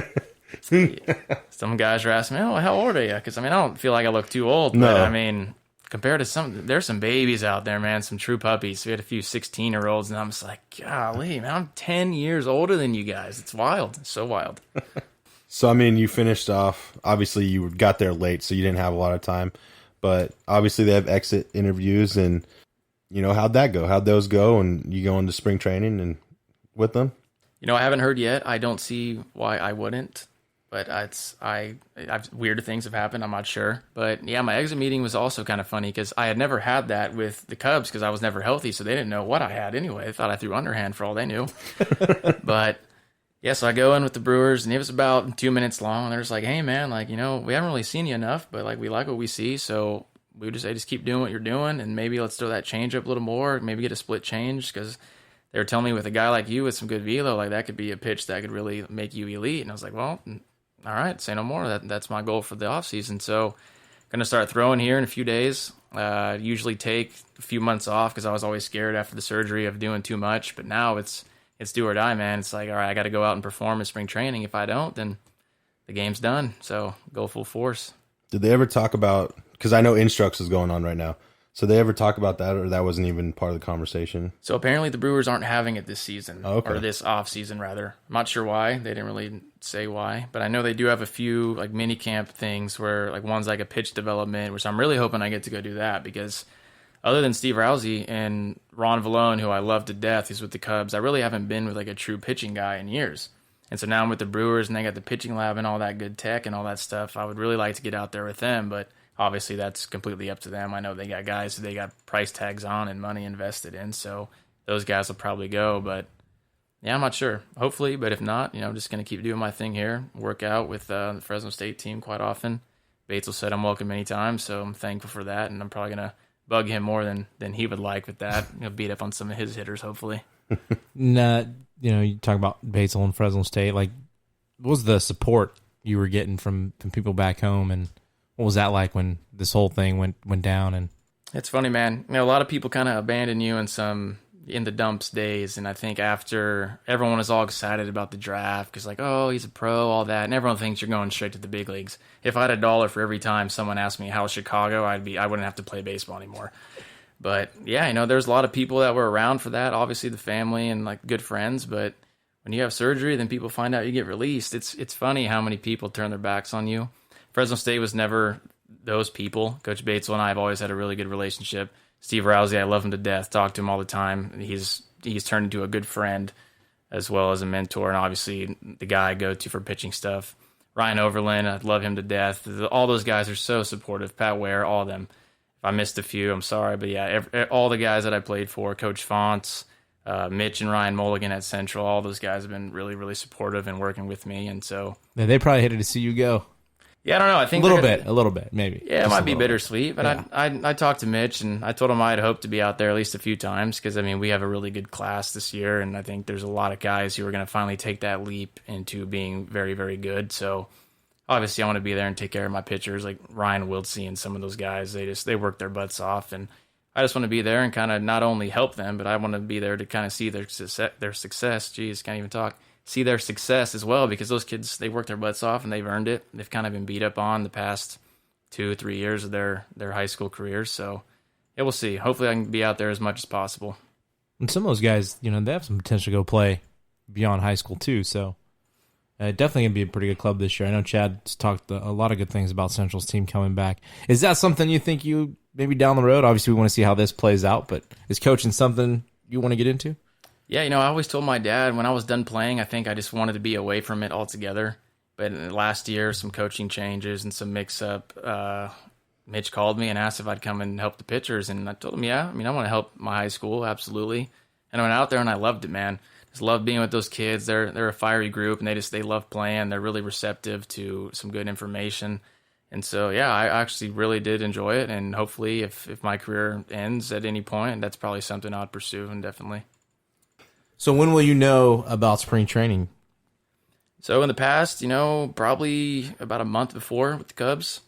Some guys are asking me, "Oh, how old are you?" Because I don't feel like I look too old, but no. Compared to there's some babies out there, man, some true puppies. We had a few 16-year-olds, and I'm just like, golly, man, I'm 10 years older than you guys. It's wild. It's so wild. So, you finished off, obviously you got there late, so you didn't have a lot of time, but obviously they have exit interviews, and, how'd that go? How'd those go, and you go into spring training and with them? I haven't heard yet. I don't see why I wouldn't. But weird things have happened. I'm not sure. But yeah, my exit meeting was also kind of funny because I had never had that with the Cubs because I was never healthy, so they didn't know what I had anyway. They thought I threw underhand for all they knew. But yeah, so I go in with the Brewers, and it was about 2 minutes long. And they're just like, "Hey, man, we haven't really seen you enough, but we like what we see, so we would just say just keep doing what you're doing, and maybe let's throw that change up a little more, maybe get a split change because." They were telling me with a guy like you with some good velo, that could be a pitch that could really make you elite. And I was like, well, all right, say no more. That's my goal for the offseason. So going to start throwing here in a few days. Usually take a few months off because I was always scared after the surgery of doing too much. But now it's do or die, man. It's like, all right, I got to go out and perform in spring training. If I don't, then the game's done. So go full force. Did they ever talk about, because I know Instructs is going on right now, so they ever talk about that, or that wasn't even part of the conversation? So apparently the Brewers aren't having it this season, Okay. or this off season rather. I'm not sure why. They didn't really say why, but I know they do have a few like mini camp things where like one's like a pitch development, which I'm really hoping I get to go do that, because other than Steve Rousey and Ron Vallone, who I love to death, he's with the Cubs, I really haven't been with like a true pitching guy in years. And so now I'm with the Brewers, and they got the pitching lab and all that good tech and all that stuff. I would really like to get out there with them, but obviously that's completely up to them. I know they got guys who they got price tags on and money invested in, so those guys will probably go. But yeah, I'm not sure. Hopefully, but if not, I'm just going to keep doing my thing here, work out with the Fresno State team quite often. Batesel said I'm welcome anytime, so I'm thankful for that, and I'm probably going to bug him more than he would like with that. Beat up on some of his hitters, hopefully. Nah, you talk about Batesel and Fresno State. Like, what was the support you were getting from people back home, and what was that like when this whole thing went down? And it's funny, man. A lot of people kind of abandon you in the dumps days, and I think after everyone was all excited about the draft because like, oh, he's a pro, all that, and everyone thinks you're going straight to the big leagues. If I had $1 for every time someone asked me how's Chicago, I wouldn't have to play baseball anymore. But yeah, there's a lot of people that were around for that. Obviously, the family and like good friends. But when you have surgery, then people find out you get released. It's funny how many people turn their backs on you. Fresno State was never those people. Coach Batesel and I have always had a really good relationship. Steve Rousey, I love him to death. Talk to him all the time. He's turned into a good friend as well as a mentor, and obviously the guy I go to for pitching stuff. Ryan Overland, I love him to death. All those guys are so supportive. Pat Ware, all of them. If I missed a few, I'm sorry. But yeah, all the guys that I played for, Coach Fonts, Mitch and Ryan Mulligan at Central, all those guys have been really, really supportive and working with me. And so yeah, they probably hated to see you go. Yeah, I don't know. I think a little bit, maybe. Yeah, it might be bittersweet. But yeah. I talked to Mitch, and I told him I'd hope to be out there at least a few times because, we have a really good class this year, and I think there's a lot of guys who are going to finally take that leap into being very, very good. So obviously I want to be there and take care of my pitchers like Ryan Wiltsey and some of those guys. They work their butts off, and I just want to be there and kind of not only help them, but I want to be there to kind of see their success. Jeez, can't even talk. See their success as well, because those kids, they work their butts off and they've earned it. They've kind of been beat up on the past 2-3 years of their high school careers. So yeah, we'll see. Hopefully I can be out there as much as possible. And some of those guys, they have some potential to go play beyond high school too. So definitely going to be a pretty good club this year. I know Chad's talked a lot of good things about Central's team coming back. Is that something you think you maybe down the road? Obviously we want to see how this plays out, but is coaching something you want to get into? Yeah, I always told my dad when I was done playing, I think I just wanted to be away from it altogether. But last year, some coaching changes and some mix-up, Mitch called me and asked if I'd come and help the pitchers. And I told him, yeah, I want to help my high school, absolutely. And I went out there and I loved it, man. Just love being with those kids. They're a fiery group, and they love playing. They're really receptive to some good information. And so, yeah, I actually really did enjoy it. And hopefully, if my career ends at any point, that's probably something I'd pursue, and definitely. So when will you know about spring training? So in the past, probably about a month before with the Cubs.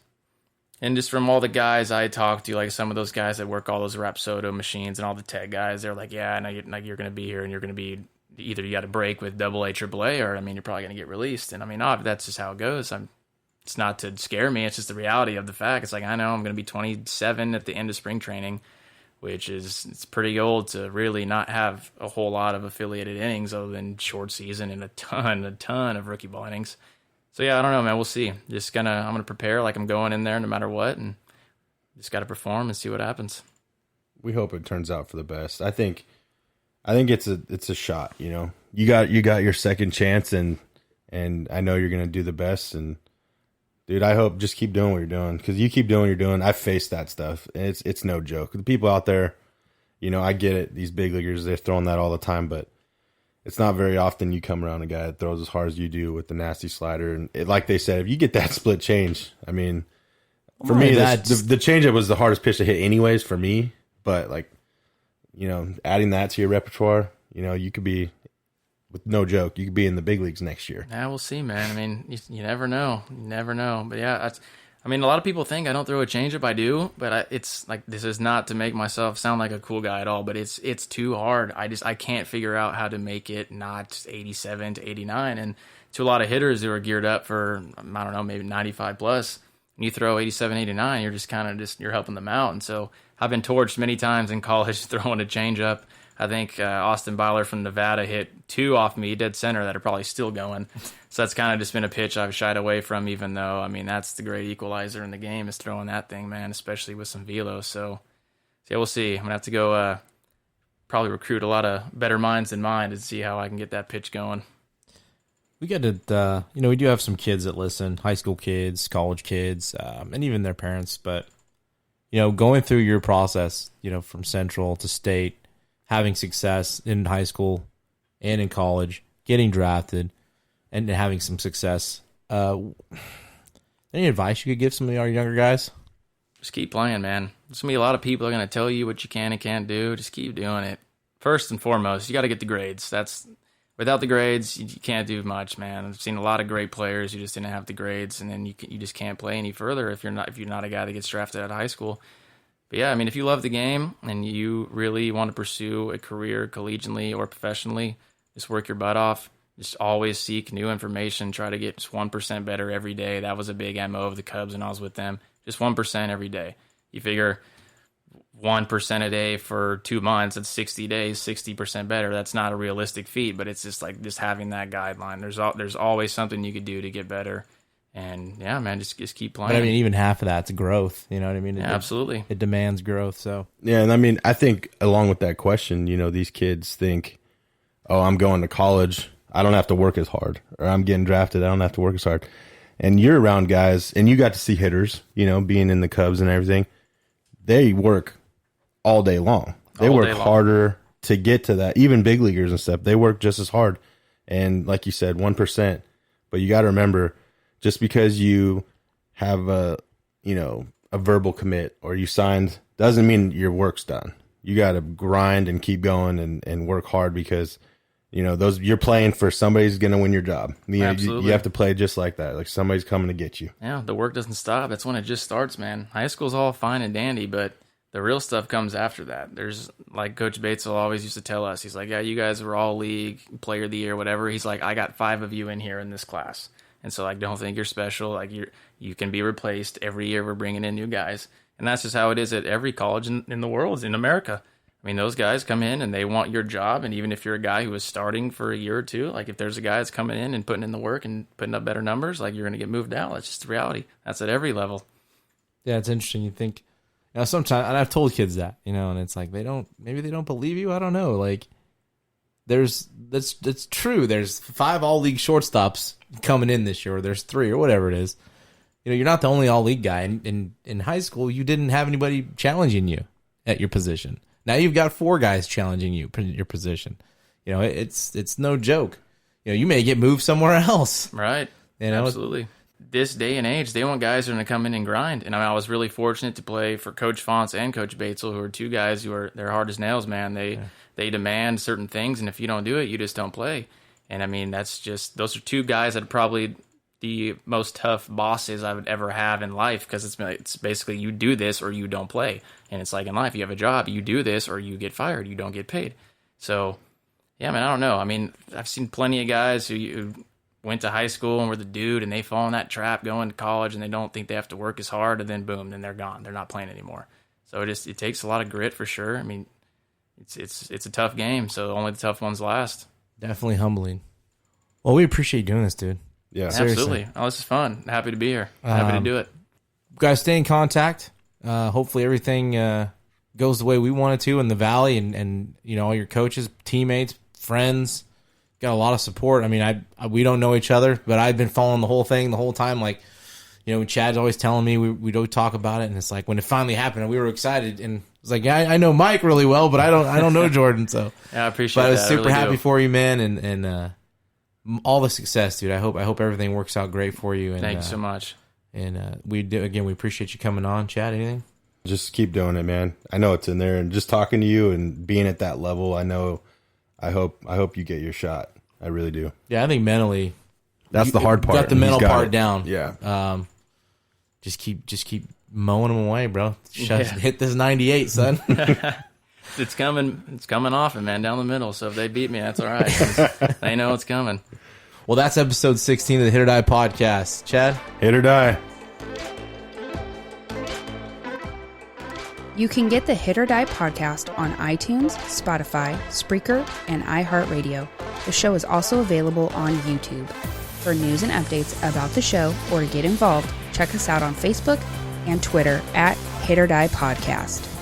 And just from all the guys I talked to, like some of those guys that work all those Rapsodo machines and all the tech guys, they're like, yeah, I know you're going to be here, and you're going to be either you got to break with AA, AAA, or, you're probably going to get released. And that's just how it goes. It's not to scare me. It's just the reality of the fact. It's like, I know I'm going to be 27 at the end of spring training, which it's pretty old to really not have a whole lot of affiliated innings other than short season and a ton of rookie ball innings. So yeah, I don't know, man. We'll see. I'm gonna prepare like I'm going in there no matter what, and just got to perform and see what happens. We hope it turns out for the best. I think it's a shot. You got your second chance, and I know you're gonna do the best. And dude, I hope just keep doing what you're doing, because you keep doing what you're doing. I've faced that stuff. It's no joke. The people out there, I get it. These big leaguers, they're throwing that all the time, but it's not very often you come around a guy that throws as hard as you do with the nasty slider. And like they said, if you get that split change, for me, the changeup was the hardest pitch to hit anyways for me. But adding that to your repertoire, you could be, with no joke, you could be in the big leagues next year. Yeah, we'll see, man. You never know. You never know. But yeah, I mean, a lot of people think I don't throw a changeup. I do, but it's like, this is not to make myself sound like a cool guy at all, but it's too hard. I can't figure out how to make it not 87 to 89. And to a lot of hitters who are geared up for, I don't know, maybe 95 plus, and you throw 87, 89, you're just kind of you're helping them out. And so I've been torched many times in college throwing a changeup. I think Austin Byler from Nevada hit 2 off me, dead center, that are probably still going. So that's kind of just been a pitch I've shied away from, even though, I mean, that's the great equalizer in the game, is throwing that thing, man, especially with some velo. So yeah, we'll see. I'm going to have to go probably recruit a lot of better minds than mine to see how I can get that pitch going. We got to, we do have some kids that listen, high school kids, college kids, and even their parents. But, going through your process, from Central to State, having success in high school and in college, getting drafted, and having some success. Any advice you could give some of our younger guys? Just keep playing, man. There's going to be a lot of people are going to tell you what you can and can't do. Just keep doing it. First and foremost, you got to get the grades. Without the grades, you can't do much, man. I've seen a lot of great players who just didn't have the grades, and then you just can't play any further if you're not a guy that gets drafted out of high school. But yeah, I mean, if you love the game and you really want to pursue a career collegiately or professionally, just work your butt off. Just always seek new information. Try to get just 1% better every day. That was a big MO of the Cubs when I was with them. Just 1% every day. You figure 1% a day for 2 months, that's 60 days, 60% better. That's not a realistic feat, but it's just like just having that guideline. There's always something you could do to get better. And yeah, man, just keep playing. But I mean, even half of that's growth. You know what I mean? Yeah, absolutely. It demands growth. So yeah, and I mean, I think along with that question, these kids think, oh, I'm going to college, I don't have to work as hard, or I'm getting drafted, I don't have to work as hard. And you're around guys, and you got to see hitters, being in the Cubs and everything. They work all day long. They work harder to get to that. Even big leaguers and stuff, they work just as hard. And like you said, 1%. But you got to remember, just because you have a verbal commit or you signed doesn't mean your work's done. You got to grind and keep going and work hard, because you're playing for somebody's going to win your job. You have to play just like that. Like somebody's coming to get you. Yeah, the work doesn't stop. That's when it just starts, man. High school's all fine and dandy, but the real stuff comes after that. There's, like Coach Batesel always used to tell us, he's like, yeah, you guys were all league player of the year, whatever. He's like, I got 5 of you in here in this class. And so, like, don't think you're special. Like, you can be replaced. Every year we're bringing in new guys. And that's just how it is at every college in the world, in America. I mean, those guys come in and they want your job. And even if you're a guy who was starting for a year or two, like if there's a guy that's coming in and putting in the work and putting up better numbers, like you're going to get moved out. That's just the reality. That's at every level. Yeah, it's interesting. You think, sometimes, and I've told kids that, and it's like maybe they don't believe you. I don't know. Like, that's true. There's 5 all-league shortstops coming in this year, or there's 3 or whatever it is. You're not the only all-league guy. In high school, you didn't have anybody challenging you at your position. Now you've got 4 guys challenging you in your position. It's no joke. You may get moved somewhere else. Right. Absolutely. This day and age, they want guys who are going to come in and grind. And I was really fortunate to play for Coach Fonts and Coach Batesel, who are 2 guys they're hard as nails, man. They demand certain things, and if you don't do it, you just don't play. And I mean, those are 2 guys that are probably the most tough bosses I would ever have in life, because it's basically you do this or you don't play. And it's like in life, you have a job, you do this or you get fired, you don't get paid. So, yeah, man, I don't know. I mean, I've seen plenty of guys who went to high school and were the dude, and they fall in that trap going to college, and they don't think they have to work as hard, and then boom, then they're gone. They're not playing anymore. So it takes a lot of grit for sure. I mean, it's a tough game, so only the tough ones last. Definitely humbling. Well, we appreciate you doing this, dude. Yeah, absolutely. Oh, this is fun. Happy to be here. Happy to do it. Guys, stay in contact. Hopefully everything goes the way we want it to in the Valley, and all your coaches, teammates, friends. Got a lot of support. I mean, we don't know each other, but I've been following the whole thing the whole time. Like, Chad's always telling me we don't talk about it, and it's like when it finally happened, we were excited, and it's like, yeah, I know Mike really well, but I don't know Jordan. So yeah, I appreciate that. But I was super happy for you, man, and all the success, dude. I hope everything works out great for you. And thank you so much. And we appreciate you coming on. Chad, anything? Just keep doing it, man. I know it's in there, and just talking to you and being at that level, I hope you get your shot. I really do. Yeah, I think mentally, that's the hard part. Got the mental part down. Yeah. just keep mowing them away, bro. Yeah. Hit this 98, son. It's coming off, man, down the middle. So if they beat me, that's all right. 'Cause they know it's coming. Well, that's episode 16 of the Hit.OR.DIE podcast. Chad? Hit or die. You can get the Hit.OR.DIE podcast on iTunes, Spotify, Spreaker, and iHeartRadio. The show is also available on YouTube. For news and updates about the show or to get involved, check us out on Facebook and Twitter at Hit.OR.DIE podcast.